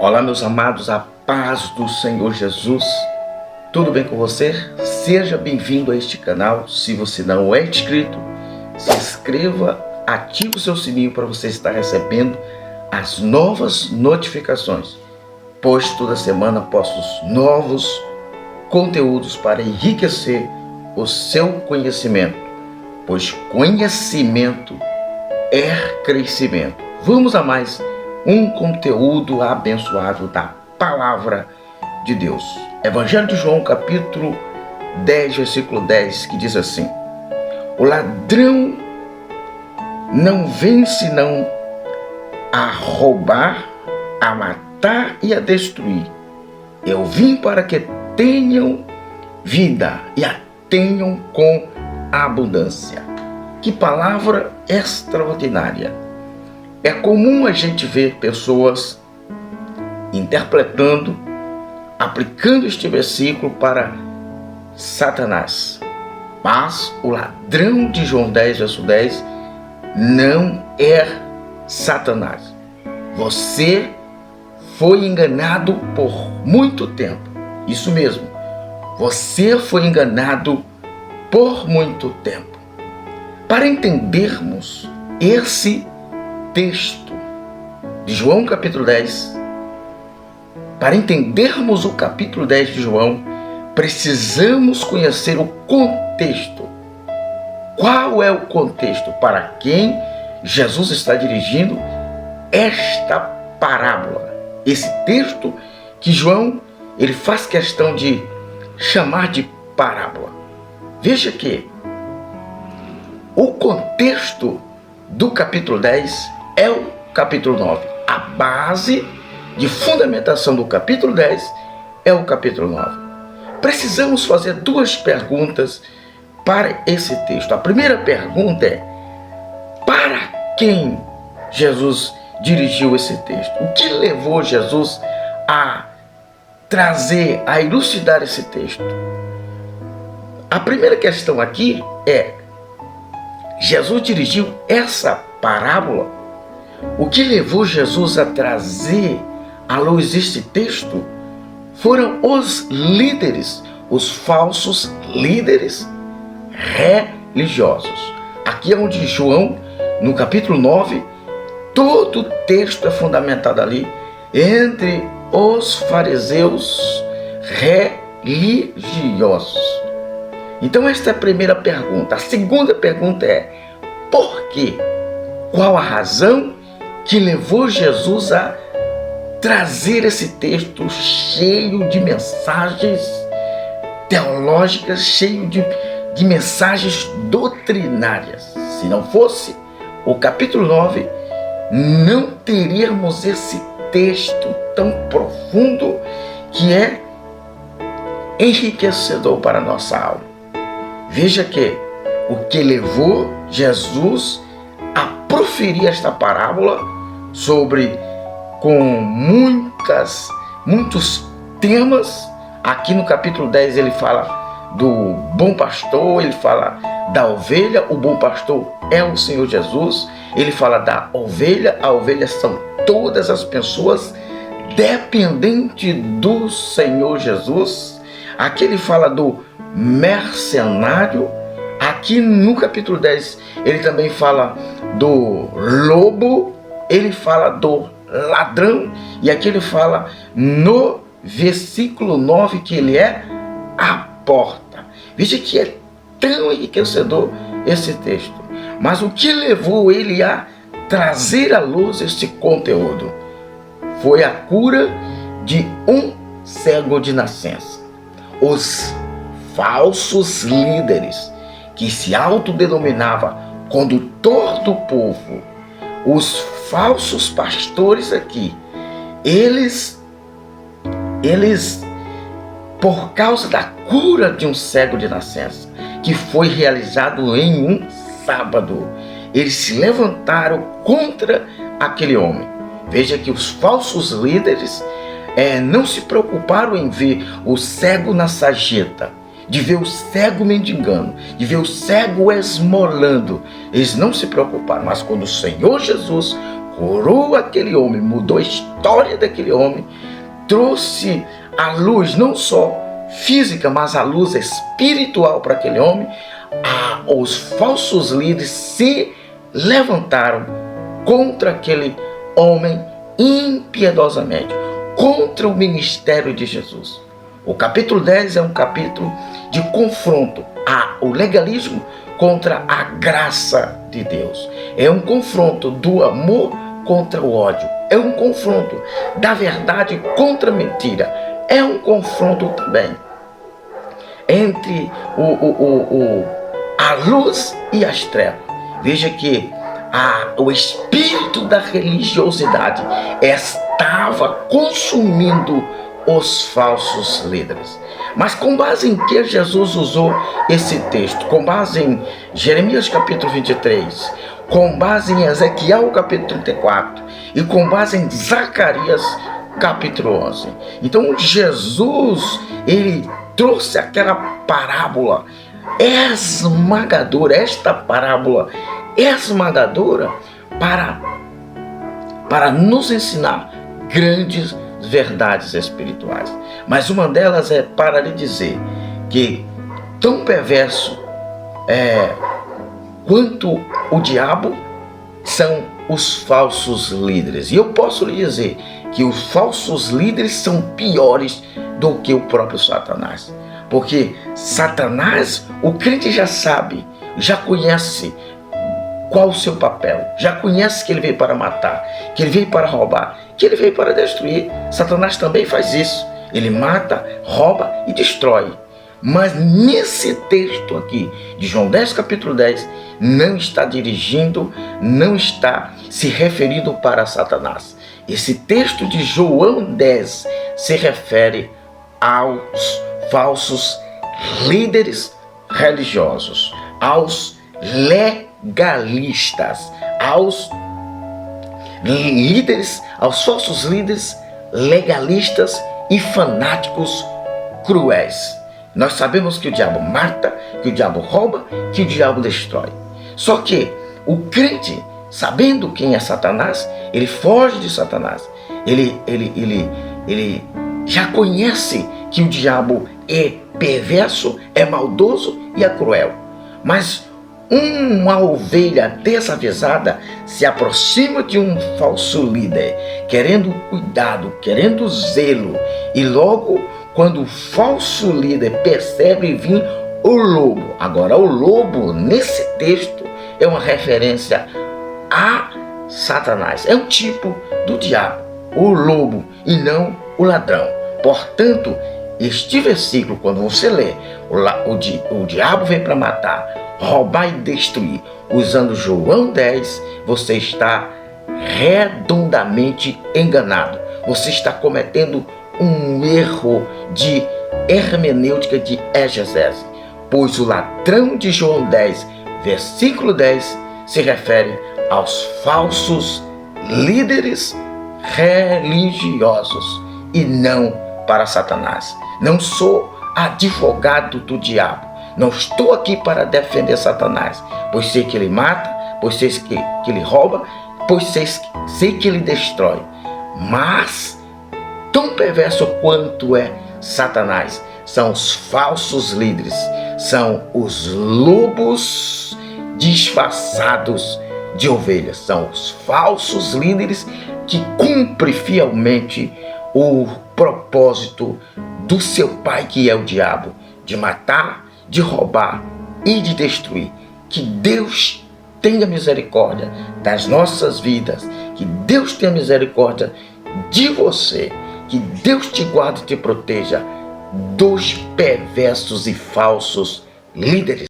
Olá, meus amados, a paz do Senhor Jesus. Tudo bem com você? Seja bem-vindo a este canal. Se você não é inscrito, se inscreva, ative o seu sininho para você estar recebendo as novas notificações, pois toda semana posto novos conteúdos para enriquecer o seu conhecimento, pois conhecimento é crescimento. Vamos a mais um conteúdo abençoado da Palavra de Deus. Evangelho de João, capítulo 10, versículo 10, que diz assim: o ladrão não vem senão a roubar, a matar e a destruir. Eu vim para que tenham vida e a tenham com abundância. Que palavra extraordinária! É comum a gente ver pessoas interpretando, aplicando este versículo para Satanás. Mas o ladrão de João 10, verso 10, não é Satanás. Você foi enganado por muito tempo. Isso mesmo. Você foi enganado por muito tempo. Para entendermos esse texto de João capítulo 10, para entendermos o capítulo 10 de João, precisamos conhecer o contexto. Qual é o contexto? Para quem Jesus está dirigindo esta parábola? Esse texto que João ele faz questão de chamar de parábola. Veja que o contexto do capítulo 10 é o capítulo 9. A base de fundamentação do capítulo 10 é o capítulo 9. Precisamos fazer duas perguntas para esse texto. A primeira pergunta é: para quem Jesus dirigiu esse texto? O que levou Jesus a trazer, a elucidar esse texto? A primeira questão aqui é: Jesus dirigiu essa parábola. O que levou Jesus a trazer à luz este texto foram os líderes, os falsos líderes religiosos. Aqui é onde João, no capítulo 9, todo o texto é fundamentado ali entre os fariseus religiosos. Então esta é a primeira pergunta. A segunda pergunta é: por quê? Qual a razão que levou Jesus a trazer esse texto cheio de mensagens teológicas, cheio de mensagens doutrinárias? Se não fosse o capítulo 9, não teríamos esse texto tão profundo que é enriquecedor para a nossa alma. Veja que o que levou Jesus a proferir esta parábola com muitos temas. Aqui no capítulo 10 ele fala do bom pastor, ele fala da ovelha, o bom pastor é o Senhor Jesus. Ele fala da ovelha, a ovelha são todas as pessoas dependentes do Senhor Jesus. Aqui ele fala do mercenário. Aqui no capítulo 10 ele também fala do lobo, ele fala do ladrão, e aqui ele fala no versículo 9 que ele é a porta. Veja que é tão enriquecedor esse texto. Mas o que levou ele a trazer à luz este conteúdo foi a cura de um cego de nascença. Os falsos líderes que se autodenominava condutor do povo, os falsos pastores aqui, eles por causa da cura de um cego de nascença, que foi realizado em um sábado, eles se levantaram contra aquele homem. Veja que os falsos líderes não se preocuparam em ver o cego na sarjeta, de ver o cego mendigando, de ver o cego esmolando. Eles não se preocuparam, mas quando o Senhor Jesus curou aquele homem, mudou a história daquele homem, trouxe a luz não só física, mas a luz espiritual para aquele homem. Os falsos líderes se levantaram contra aquele homem impiedosamente, contra o ministério de Jesus. O capítulo 10 é um capítulo de confronto ao legalismo contra a graça de Deus. É um confronto do amor contra o ódio. É um confronto da verdade contra a mentira. É um confronto também entre a luz e as trevas. Veja que o espírito da religiosidade estava consumindo os falsos líderes. Mas com base em que Jesus usou esse texto? Com base em Jeremias capítulo 23, com base em Ezequiel capítulo 34 e com base em Zacarias capítulo 11. Então Jesus, ele trouxe aquela parábola esmagadora, esta parábola esmagadora para nos ensinar grandes verdades espirituais. Mas uma delas é para lhe dizer que tão perverso quanto o diabo são os falsos líderes. E eu posso lhe dizer que os falsos líderes são piores do que o próprio Satanás. Porque Satanás, o crente já sabe, já conhece qual o seu papel, já conhece que ele veio para matar, que ele veio para roubar, que ele veio para destruir. Satanás também faz isso. Ele mata, rouba e destrói. Mas nesse texto aqui de João 10, capítulo 10, não está dirigindo, não está se referindo para Satanás. Esse texto de João 10 se refere aos falsos líderes religiosos, aos legalistas, aos falsos líderes legalistas e fanáticos cruéis. Nós sabemos que o diabo mata, que o diabo rouba, que o diabo destrói. Só que o crente, sabendo quem é Satanás, ele foge de Satanás. Ele já conhece que o diabo é perverso, é maldoso e é cruel. Mas uma ovelha desavisada se aproxima de um falso líder, querendo cuidado, querendo zelo, e logo quando o falso líder percebe vir o lobo. Agora, o lobo nesse texto é uma referência a Satanás, é um tipo do diabo, o lobo, e não o ladrão. Portanto, este versículo, quando você lê, o diabo vem para matar, roubar e destruir, usando João 10, você está redondamente enganado. Você está cometendo um erro de hermenêutica, de exegese, pois o ladrão de João 10, versículo 10, se refere aos falsos líderes religiosos e não para Satanás. Não sou advogado do diabo, não estou aqui para defender Satanás, pois sei que ele mata, pois sei que ele rouba, pois sei que ele destrói. Mas tão perverso quanto é Satanás são os falsos líderes, são os lobos disfarçados de ovelhas, são os falsos líderes que cumprem fielmente o propósito do seu pai, que é o diabo, de matar, de roubar e de destruir. Que Deus tenha misericórdia das nossas vidas, que Deus tenha misericórdia de você, que Deus te guarde e te proteja dos perversos e falsos líderes.